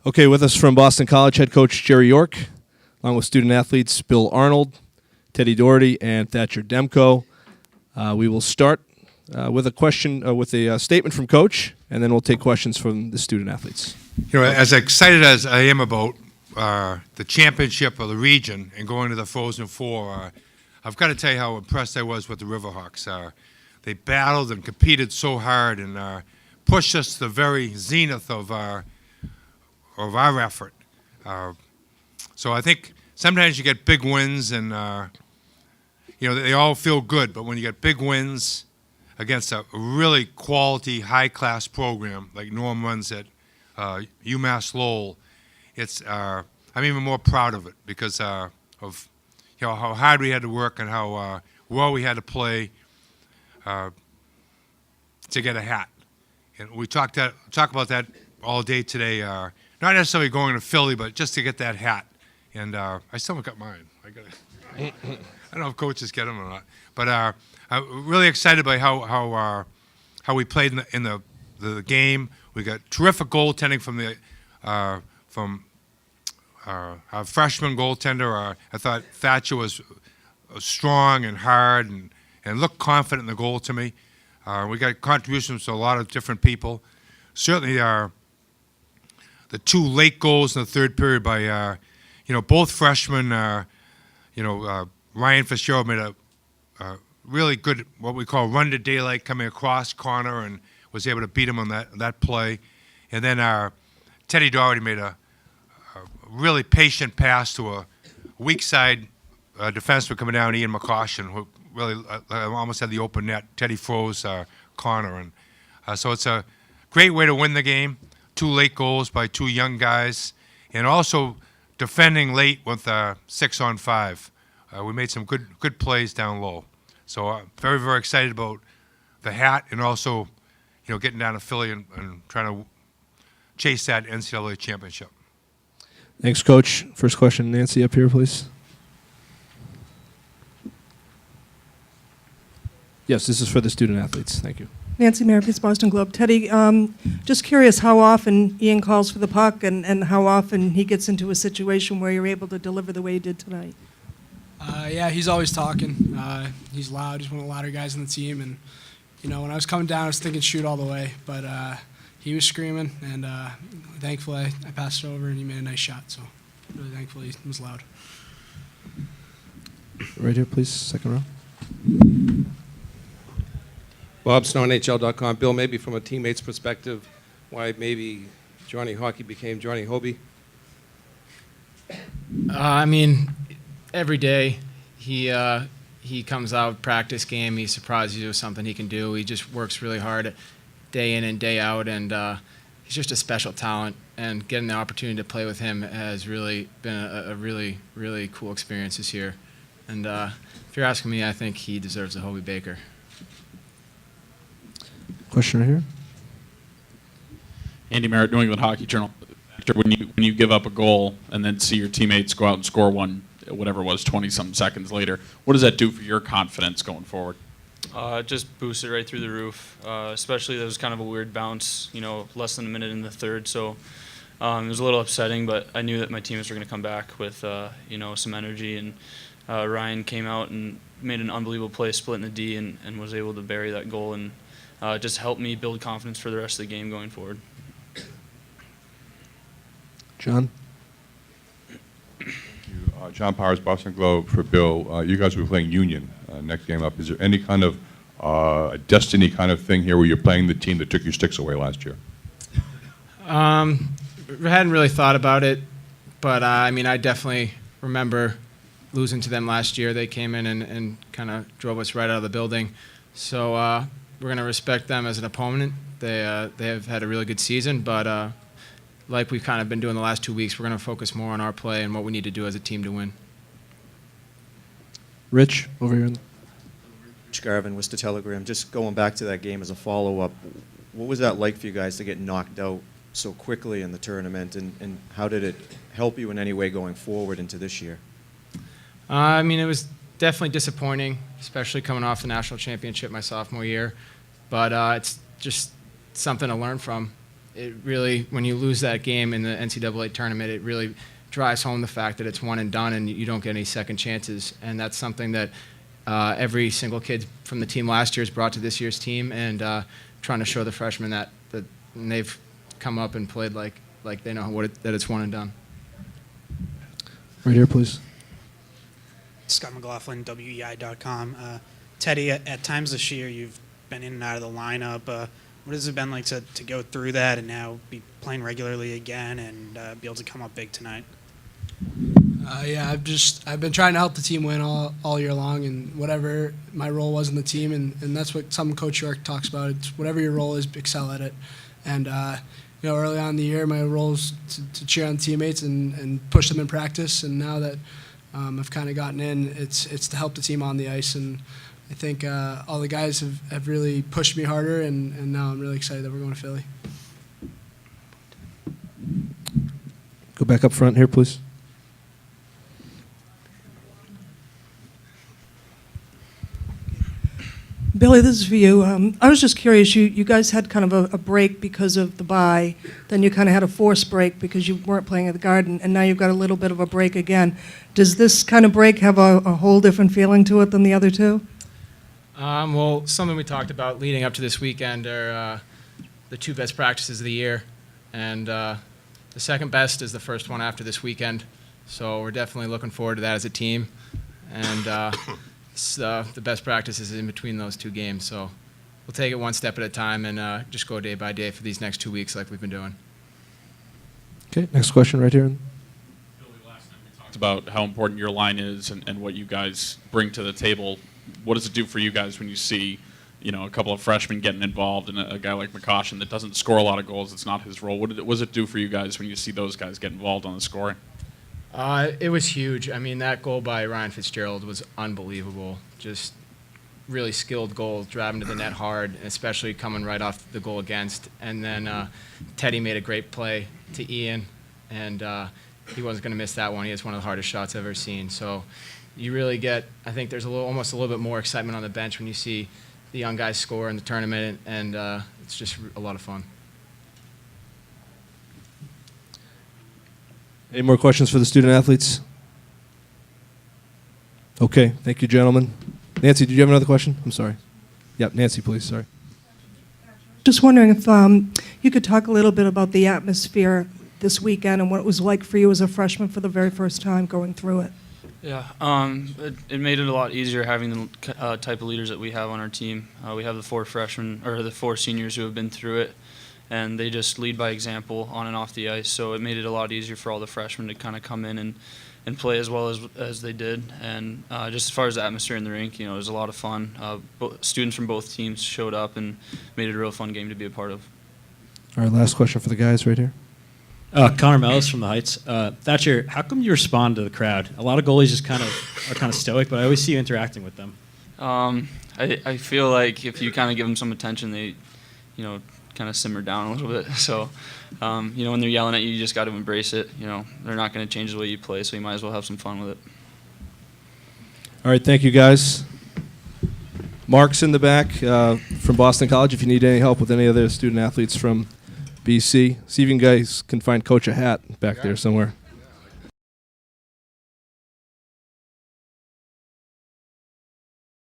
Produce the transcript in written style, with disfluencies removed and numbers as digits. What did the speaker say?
Okay, with us from Boston College, head coach Jerry York, along with student athletes Bill Arnold, Teddy Doherty, and Thatcher Demko. We will start with a question, with a statement from Coach, and then we'll take questions from the student athletes. You know, as excited as I am about the championship of the region and going to the Frozen Four, I've got to tell you how impressed I was with the Riverhawks. They battled and competed so hard and pushed us to the very zenith of our effort. So I think sometimes you get big wins and, you know, they all feel good, but when you get big wins against a really quality, high-class program like Norm runs at UMass-Lowell, I'm even more proud of it because of how hard we had to work and how well we had to play to get a hat. And we talk about that all day today. Not necessarily going to Philly, but just to get that hat. And I still haven't got mine. I don't know if coaches get them or not. But I'm really excited by how we played in the game. We got terrific goaltending from our freshman goaltender. I thought Thatcher was strong and hard and looked confident in the goal to me. We got contributions to a lot of different people. Certainly the two late goals in the third period by both freshmen. Ryan Fitzgerald made a really good, what we call run to daylight, coming across Connor and was able to beat him on that play. And then Teddy Doherty made a really patient pass to a weak side defenseman coming down, Ian McCaution, who really almost had the open net. Teddy froze Connor. And so it's a great way to win the game. Two late goals by two young guys. And also defending late with 6-on-5. We made some good plays down low. So very, very excited about the hat and also, getting down to Philly and trying to chase that NCAA championship. Thanks, Coach. First question, Nancy, up here, please. Yes, this is for the student athletes. Thank you. Nancy Merrifield, Boston Globe. Teddy, just curious how often Ian calls for the puck and how often he gets into a situation where you're able to deliver the way he did tonight. Yeah, he's always talking. He's loud. He's one of the louder guys on the team. And, when I was coming down, I was thinking shoot all the way. But he was screaming, and thankfully I passed it over, and he made a nice shot. So really thankfully he was loud. Right here, please, second row. Bob Snow, NHL.com. Bill, maybe from a teammate's perspective, why maybe Johnny Hockey became Johnny Hobie? Every day he comes out, practice game, he surprises you with something he can do. He just works really hard day in and day out, and he's just a special talent. And getting the opportunity to play with him has really been a really, really cool experience this year. And if you're asking me, I think he deserves a Hobie Baker. Question right here. Andy Merritt, New England Hockey Journal. When you give up a goal and then see your teammates go out and score one, whatever it was, 20-something seconds later, what does that do for your confidence going forward? Just boosted right through the roof. Especially there was kind of a weird bounce, less than a minute in the third. So it was a little upsetting, but I knew that my teammates were going to come back with some energy. And Ryan came out and made an unbelievable play, splitting the D, and was able to bury that goal and just helped me build confidence for the rest of the game going forward. John? Thank you. John Powers, Boston Globe, for Bill. You guys will be playing Union next game up. Is there any kind of a destiny kind of thing here where you're playing the team that took your sticks away last year? I hadn't really thought about it, but I definitely remember losing to them last year. They came in and kind of drove us right out of the building. So we're going to respect them as an opponent. They have had a really good season, but like we've kind of been doing the last 2 weeks, we're going to focus more on our play and what we need to do as a team to win. Rich, over here. Rich Garvin, Worcester Telegram. Just going back to that game as a follow-up, what was that like for you guys to get knocked out so quickly in the tournament, and how did it help you in any way going forward into this year? It was definitely disappointing, especially coming off the national championship my sophomore year, but it's just something to learn from. it really, when you lose that game in the NCAA tournament, it really drives home the fact that it's one and done and you don't get any second chances. And that's something that every single kid from the team last year has brought to this year's team, and trying to show the freshmen that and they've come up and played like they know that it's one and done. Right here, please. Scott McLaughlin, WEI.com. Teddy, at times this year you've been in and out of the lineup. What has it been like to go through that and now be playing regularly again and be able to come up big tonight? Yeah, I've been trying to help the team win all year long, and whatever my role was in the team, and that's what some Coach York talks about. It's whatever your role is, excel at it. And early on in the year, my role was to cheer on teammates and push them in practice. And now that I've kind of gotten in, it's to help the team on the ice. And I think all the guys have really pushed me harder, and now I'm really excited that we're going to Philly. Go back up front here, please. Billy, this is for you. I was just curious, you guys had kind of a break because of the bye, then you kind of had a forced break because you weren't playing at the Garden, and now you've got a little bit of a break again. Does this kind of break have a whole different feeling to it than the other two? Well, something we talked about leading up to this weekend are the two best practices of the year, and the second best is the first one after this weekend. So we're definitely looking forward to that as a team, and the best practice is in between those two games. So we'll take it one step at a time and just go day by day for these next 2 weeks like we've been doing. Okay, next question right here. Last time we talked about how important your line is and what you guys bring to the table. What does it do for you guys when you see, a couple of freshmen getting involved and a guy like McCoshen that doesn't score a lot of goals? It's not his role. What does it do for you guys when you see those guys get involved on the scoring? It was huge. I mean, that goal by Ryan Fitzgerald was unbelievable. Just really skilled goal, driving to the net hard, and especially coming right off the goal against. And then Teddy made a great play to Ian, and he wasn't going to miss that one. He has one of the hardest shots I've ever seen. So you really get, I think there's almost a little bit more excitement on the bench when you see the young guys score in the tournament, and it's just a lot of fun. Any more questions for the student athletes? Okay, thank you, gentlemen. Nancy, did you have another question? I'm sorry. Yep, Nancy, please, sorry. Just wondering if you could talk a little bit about the atmosphere this weekend and what it was like for you as a freshman for the very first time going through it. Yeah, it made it a lot easier having the type of leaders that we have on our team. We have the four seniors who have been through it, and they just lead by example on and off the ice. So it made it a lot easier for all the freshmen to kind of come in and play as well as they did. And just as far as the atmosphere in the rink, it was a lot of fun. Students from both teams showed up and made it a real fun game to be a part of. All right, last question for the guys right here. Connor Mellis from the Heights. Thatcher, how come you respond to the crowd? A lot of goalies just are kind of stoic, but I always see you interacting with them. I feel like if you kind of give them some attention, they, kind of simmer down a little bit. So, when they're yelling at you, you just got to embrace it. They're not going to change the way you play, so you might as well have some fun with it. All right, thank you, guys. Mark's in the back from Boston College if you need any help with any other student athletes from BC. See if you guys can find Coach a hat back there somewhere.